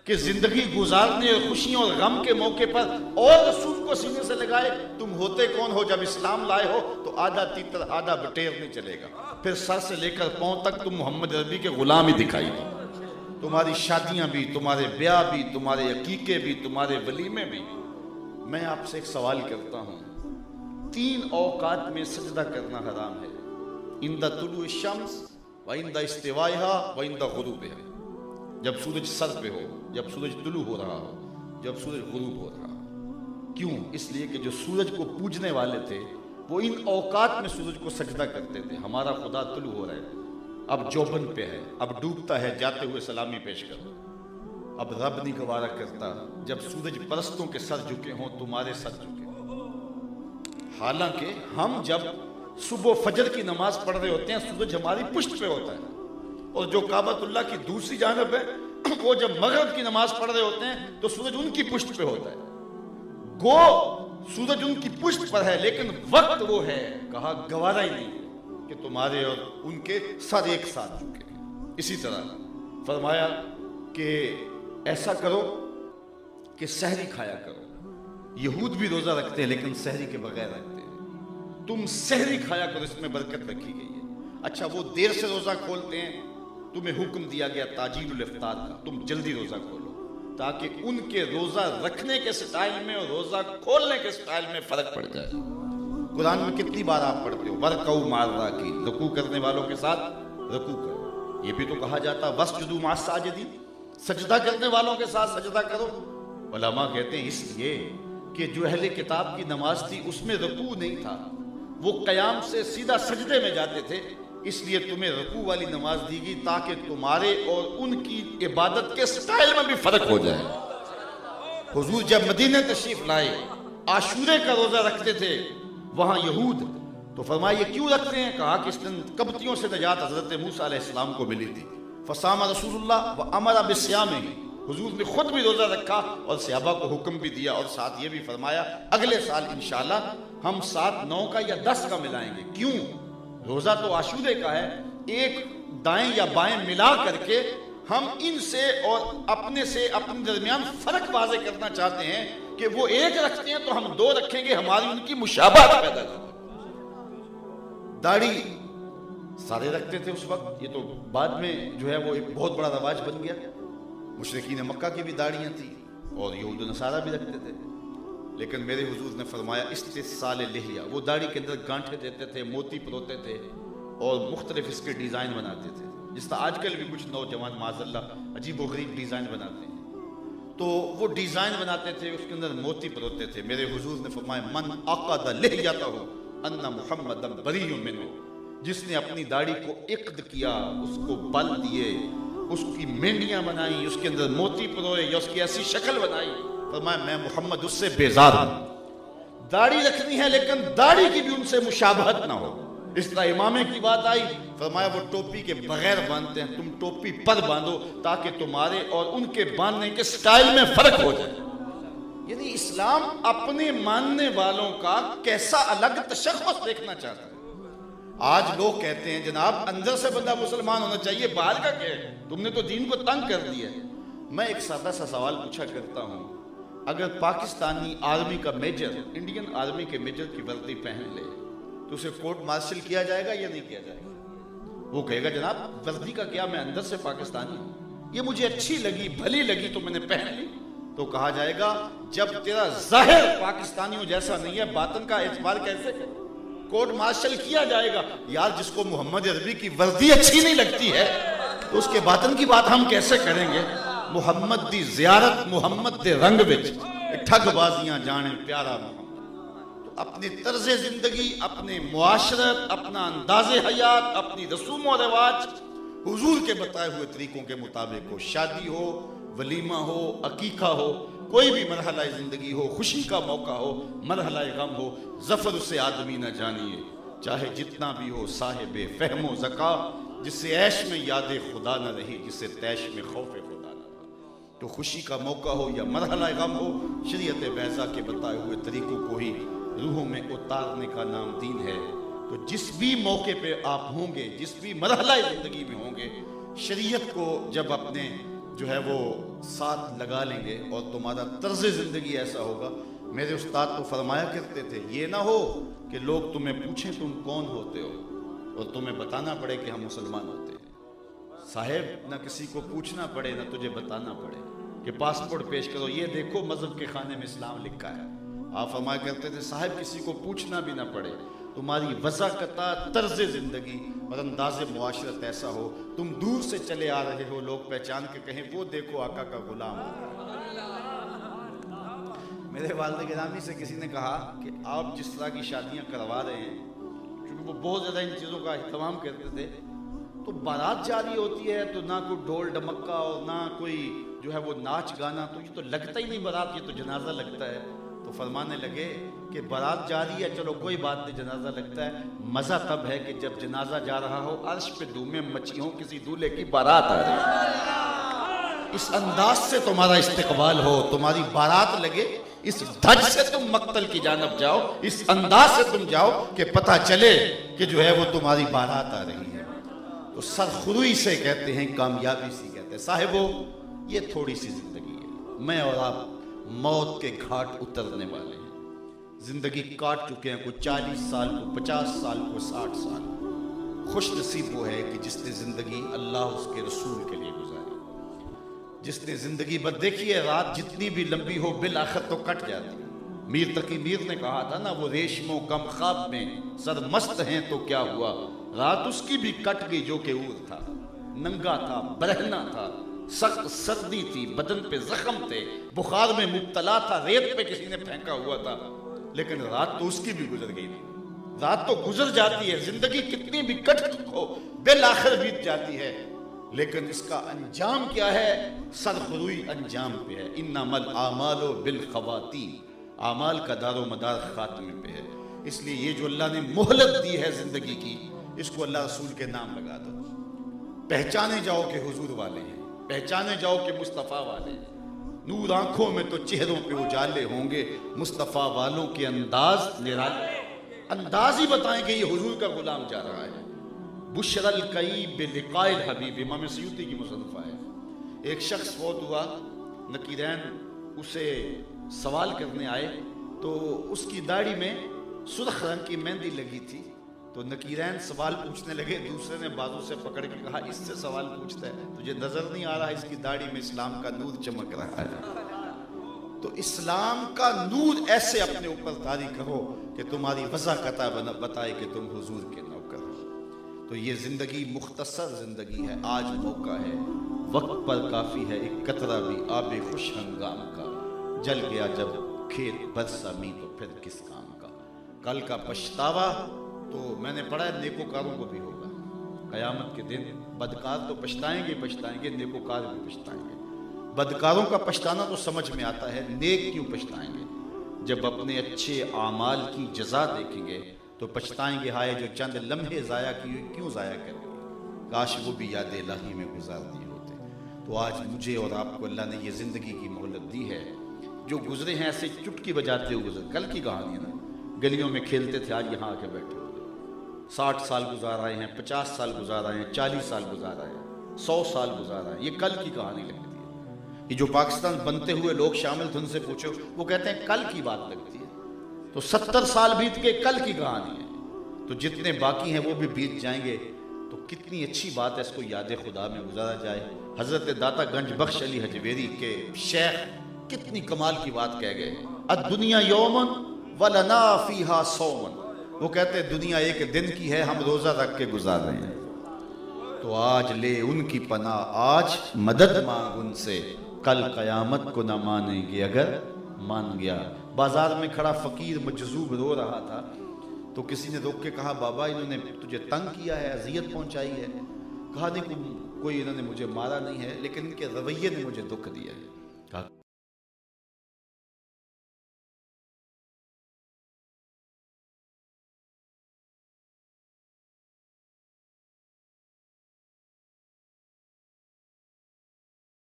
کہ زندگی گزارنے اور خوشیوں اور غم کے موقع پر اور رسول کو سینے سے لگائے؟ تم ہوتے کون ہو؟ جب اسلام لائے ہو تو آدھا تیتر آدھا بٹیر نہیں چلے گا، پھر سر سے لے کر پاؤں تک تم محمد عربی کے غلام ہی دکھائی دو۔ تمہاری شادیاں بھی، تمہارے بیاہ بھی، تمہارے عقیقے بھی، تمہارے ولیمے بھی۔ میں آپ سے ایک سوال کرتا ہوں، 3 اوقات میں سجدہ کرنا حرام ہے، عند طلوع الشمس وعند استوائها وعند غروبها، جب سورج سر پہ ہو، جب سورج طلوع ہو رہا ہو، جب سورج غروب ہو رہا ہو۔ کیوں؟ اس لیے کہ جو سورج کو پوجنے والے تھے وہ ان اوقات میں سورج کو سجدہ کرتے تھے۔ ہمارا خدا طلوع ہو رہا ہے، اب جوبن پہ ہے، اب ڈوبتا ہے، جاتے ہوئے سلامی پیش کرو۔ اب رب نہیں گوارا کرتا جب سورج پرستوں کے سر جھکے ہوں، تمہارے سر جھکے ہوں۔ حالانکہ ہم جب صبح و فجر کی نماز پڑھ رہے ہوتے ہیں سورج ہماری پشت پہ ہوتا ہے، اور جو کعبۃ اللہ کی دوسری جانب ہے وہ جب مغرب کی نماز پڑھ رہے ہوتے ہیں تو سورج ان کی پشت پہ ہوتا ہے۔ گو سورج ان کی پشت پر ہے لیکن وقت وہ ہے، کہا گوارا ہی نہیں ہے کہ تمہارے اور ان کے سر ایک ساتھ جھکے۔ اسی طرح فرمایا کہ ایسا کرو کہ سحری کھایا کرو۔ یہود بھی روزہ رکھتے ہیں لیکن سحری کے بغیر رکھتے ہیں، تم سحری کھایا کرو، اس میں برکت رکھی گئی ہے۔ اچھا وہ دیر سے روزہ کھولتے ہیں، تمہیں حکم دیا گیا تاجیل الافطار کا، تم جلدی روزہ کھولو تاکہ ان کے روزہ رکھنے کے سٹائل میں اور روزہ کھولنے کے سٹائل میں فرق پڑ جائے۔ قرآن میں کتنی بار آپ پڑھتے ہو وَرْكَعُوا مَعَ الرَّاكِعِينَ، رکوع کرنے والوں کے ساتھ رکوع کرو۔ یہ بھی تو کہا جاتا وَاسْجُدُوا مَعَ السَّاجِدِينَ، سجدہ کرنے والوں کے ساتھ سجدہ کرو۔ علماء کہتے ہیں اس لیے کہ جو اہل کتاب کی نماز تھی اس میں رکوع نہیں تھا، وہ قیام سے سیدھا سجدے میں جاتے تھے، اس لیے تمہیں رکوع والی نماز دی گئی تاکہ تمہارے اور ان کی عبادت کے سٹائل میں بھی فرق ہو جائے۔ حضور جب مدینہ تشریف لائے عاشورے کا روزہ رکھتے تھے وہاں یہود، تو فرمایا یہ کیوں رکھتے ہیں؟ کہا کہ اس دن قبطیوں سے نجات حضرت موسیٰ علیہ السلام کو ملی تھی۔ فصام رسول اللہ وامر بالصیام، حضور نے خود بھی روزہ رکھا اور صحابہ کو حکم بھی دیا، اور ساتھ یہ بھی فرمایا اگلے سال انشاءاللہ ہم 7، 9 کا یا 10 کا ملائیں گے۔ کیوں؟ روزہ تو عاشورے کا ہے، ایک دائیں یا بائیں ملا کر کے ہم ان سے اور اپنے سے اپنے درمیان فرق واضح کرنا چاہتے ہیں کہ وہ ایک رکھتے ہیں تو ہم 2 رکھیں گے، ہماری ان کی مشابہت پیدا ہوگی۔ داڑھی سارے رکھتے تھے اس وقت، یہ تو بعد میں جو ہے وہ ایک بہت بڑا رواج بن گیا۔ مشرکین مکہ کی بھی داڑیاں تھیں اور یہود و نصارہ بھی رکھتے تھے، لیکن میرے حضور نے فرمایا استحصال لحیہ، وہ داڑھی کے اندر گانٹھے دیتے تھے، موتی پروتے تھے اور مختلف اس کے ڈیزائن بناتے تھے، جس طرح آج کل بھی کچھ نوجوان معاذ اللہ عجیب و غریب ڈیزائن بناتے ہیں، تو وہ ڈیزائن بناتے تھے، اس کے اندر موتی پروتے تھے۔ میرے حضور نے فرمایا من عقد لحیتہ ان محمد بریء منہ، جس نے اپنی داڑھی کو عقد کیا، اس کو بل دیے، اس کی مینڈیاں بنائی، اس کے اندر موتی پروئے یا اس کی ایسی شکل بنائی، فرمایا میں محمد اس سے بیزار ہوں۔ داڑھی رکھنی ہے لیکن داڑھی کی بھی ان سے مشابہت نہ ہو۔ اس طرح امامے کی بات آئی، فرمایا وہ ٹوپی کے بغیر باندھتے ہیں، تم ٹوپی پر باندھو تاکہ تمہارے اور ان کے باندھنے کے سٹائل میں فرق ہو جائے۔ یعنی اسلام اپنے ماننے والوں کا کیسا الگ تشخص دیکھنا چاہتا ہے۔ آج لوگ کہتے ہیں جناب اندر سے بندہ مسلمان ہونا چاہیے، باہر کا کیا ہے، تم نے تو دین کو تنگ کر دیا ہے۔ میں ایک سادہ سا سوال پوچھا کرتا ہوں، اگر پاکستانی آرمی کا میجر انڈین آرمی کے میجر کی وردی پہن لے تو اسے کورٹ مارشل کیا جائے گا یا نہیں کیا جائے گا؟ وہ کہے گا جناب وردی کا کیا، میں اندر سے پاکستانی ہوں، یہ مجھے اچھی لگی بھلی لگی تو میں نے پہن لی۔ تو کہا جائے گا جب تیرا ظاہر پاکستانیوں جیسا نہیں ہے، باطن کا اعتبار کیسے کرے؟ کورٹ مارشل کیا جائے گا۔ یار جس کو محمد عربی کی وردی اچھی نہیں لگتی ہے تو اس کے باطن کی بات ہم کیسے کریں گے؟ محمد دی زیارت محمد دے رنگ وچ ٹھگ بازیاں جانے پیارا محمد۔ تو اپنی طرز زندگی، اپنے معاشرت، اپنا انداز حیات، اپنی رسوم و رواج حضور کے بتائے ہوئے طریقوں کے مطابق ہو، شادی ہو، ولیمہ ہو، عقیقہ ہو، کوئی بھی مرحلہ زندگی ہو، خوشی کا موقع ہو، مرحلہ غم ہو، ظفر سے آدمی نہ جانیے چاہے جتنا بھی ہو صاحب فہم و ذکا، جس سے عیش میں یاد خدا نہ رہی، جس سے تیش میں خوف خدا نہ رہا۔ تو خوشی کا موقع ہو یا مرحلہ غم ہو، شریعت بیضا کے بتائے ہوئے طریقوں کو ہی روحوں میں اتارنے کا نام دین ہے۔ تو جس بھی موقع پہ آپ ہوں گے، جس بھی مرحلہ زندگی میں ہوں گے، شریعت کو جب اپنے جو ہے وہ ساتھ لگا لیں گے اور تمہارا طرز زندگی ایسا ہوگا. میرے استاد تو فرمایا کرتے تھے یہ نہ ہو کہ لوگ تمہیں پوچھیں تم کون ہوتے ہو اور تمہیں بتانا پڑے کہ ہم مسلمان ہوتے ہیں. صاحب نہ کسی کو پوچھنا پڑے نہ تجھے بتانا پڑے کہ پاسپورٹ پیش کرو یہ دیکھو مذہب کے خانے میں اسلام لکھا ہے. آپ فرمایا کرتے تھے صاحب کسی کو پوچھنا بھی نہ پڑے, تمہاری وضاحت طرز زندگی اور انداز معاشرت ایسا ہو, تم دور سے چلے آ رہے ہو لوگ پہچان کے کہیں وہ دیکھو آقا کا غلام. میرے والد گرامی سے کسی نے کہا کہ آپ جس طرح کی شادیاں کروا رہے ہیں, کیونکہ وہ بہت زیادہ ان چیزوں کا اہتمام کرتے تھے, تو بارات جاری ہوتی ہے تو نہ کوئی ڈھول ڈمکا اور نہ کوئی جو ہے وہ ناچ گانا, تو یہ تو لگتا ہی نہیں بارات, یہ تو جنازہ لگتا ہے. تو فرمانے لگے کہ بارات جاری ہے چلو کوئی بات نہیں جنازہ لگتا ہے, مزہ تب ہے کہ جب جنازہ جا رہا ہو عرش پہ دھومیں مچی ہوں کسی دولہے کی بارات آ رہی ہے. اس انداز سے تمہارا استقبال ہو, تمہاری بارات لگے, اس دھج سے تم مقتل کی جانب جاؤ, اس انداز سے تم جاؤ کہ پتہ چلے کہ جو ہے وہ تمہاری بارات آ رہی ہے. تو سرخروئی سے کہتے ہیں, کامیابی سے کہتے ہیں. صاحبو یہ تھوڑی سی زندگی ہے, میں اور آپ موت کے گھاٹ اترنے والے ہیں. زندگی کاٹ چکے ہیں, کوئی 40 سال کو 50 سال کو 60 سال. خوش نصیب وہ ہے کہ جس نے زندگی اللہ اس کے رسول کے لیے گزاری, جس نے زندگی بس دیکھیے رات جتنی بھی لمبی ہو بالآخر تو کٹ جاتی. میر تقی میر نے کہا تھا نا, وہ ریشم و غم خواب میں سرمست ہیں تو کیا ہوا, رات اس کی بھی کٹ گئی جو کہ اور تھا. ننگا تھا, برہنہ تھا, سخت سردی تھی, بدن پہ زخم تھے, بخار میں مبتلا تھا, ریت پہ کسی نے پھینکا ہوا تھا, لیکن رات تو اس کی بھی گزر گئی تھی. رات تو گزر جاتی ہے, زندگی کتنی بھی کٹ ہو بالآخر بیت جاتی ہے, لیکن اس کا انجام کیا ہے, سرخروئی انجام پہ ہے. انما الاعمال بالخواتیم, اعمال کا دار و مدار خاتمے پہ ہے. اس لیے یہ جو اللہ نے مہلت دی ہے زندگی کی, اس کو اللہ رسول کے نام لگا دو. پہچانے جاؤ کہ حضور والے ہیں, پہچانے جاؤ کہ مصطفیٰ والے ہیں. نور آنکھوں میں تو چہروں پہ اجالے ہوں گے, مصطفیٰ والوں کے انداز نرالے, انداز ہی بتائیں کہ یہ حضور کا غلام جا رہا ہے. بشر القیب بلقاء الحبیب, امام سیوطی کی مصنفہ ہے. ایک شخص فوت ہوا, نکیرین اسے سوال کرنے آئے, تو اس کی داڑھی میں سرخ رنگ کی مہندی لگی تھی. تو نکیرین سوال پوچھنے لگے, دوسرے نے بازو سے پکڑ کے کہا اس سے سوال پوچھتا ہے, تجھے نظر نہیں آ رہا اس کی داڑھی میں اسلام کا نور چمک رہا ہے. تو اسلام کا نور ایسے اپنے اوپر طاری کرو کہ تمہاری وضاحت بتائے کہ تم حضور کے نوکر ہو. تو یہ زندگی مختصر زندگی ہے, آج موقع ہے, وقت پر کافی ہے, ایک قطرہ بھی آب خوش ہنگام کا, جل گیا جب کھیت برسا می تو پھر کس کام کا. کل کا پچھتاوا تو میں نے پڑھا ہے نیکوکاروں کو بھی ہوگا. قیامت کے دن بدکار تو پچھتائیں گے, نیکوکار بھی پچھتائیں گے. بدکاروں کا پچھتانا تو سمجھ میں آتا ہے, نیک کیوں پچھتائیں گے؟ جب اپنے اچھے اعمال کی جزا دیکھیں گے تو پچھتائیں گے, ہائے جو چند لمحے ضائع کیے کیوں ضائع کر گئے, کاش وہ بھی یاد الہی میں گزار دیے ہوتے. تو آج مجھے اور آپ کو اللہ نے یہ زندگی کی مہلت دی ہے. جو گزرے ہیں ایسے چٹکی بجاتے ہوئے گزرے, کل کی کہانی ہے نا, گلیوں میں کھیلتے تھے, آج یہاں آ کے بیٹھے 60 سال گزار آئے ہیں, 50 سال گزار آئے ہیں, 40 سال گزار آئے ہیں, 100 سال گزار آئے ہیں. یہ کل کی کہانی لگتی ہے. یہ جو پاکستان بنتے ہوئے لوگ شامل تھے ان سے پوچھو, وہ کہتے ہیں کل کی بات لگتی ہے. تو 70 سال بیت کے کل کی کہانی ہے. تو جتنے باقی ہیں وہ بھی بیت جائیں گے. تو کتنی اچھی بات ہے, اس کو یاد خدا میں گزارا جائے. حضرت داتا گنج بخش علی حجویری کے شیخ کتنی کمال کی بات کہہ گئے, الدنیا یومن ولنا فیہا صومن. وہ کہتے ہیں دنیا ایک دن کی ہے, ہم روزہ رکھ کے گزار رہے ہیں. تو آج لے ان کی پناہ, آج مدد مانگ ان سے, کل قیامت کو نہ مانیں گے اگر مان گیا. بازار میں کھڑا فقیر مجذوب رو رہا تھا, تو کسی نے روک کے کہا بابا انہوں نے تجھے تنگ کیا ہے, اذیت پہنچائی ہے؟ کہا نہیں کوئی انہوں نے مجھے مارا نہیں ہے, لیکن ان کے رویے نے مجھے دکھ دیا ہے.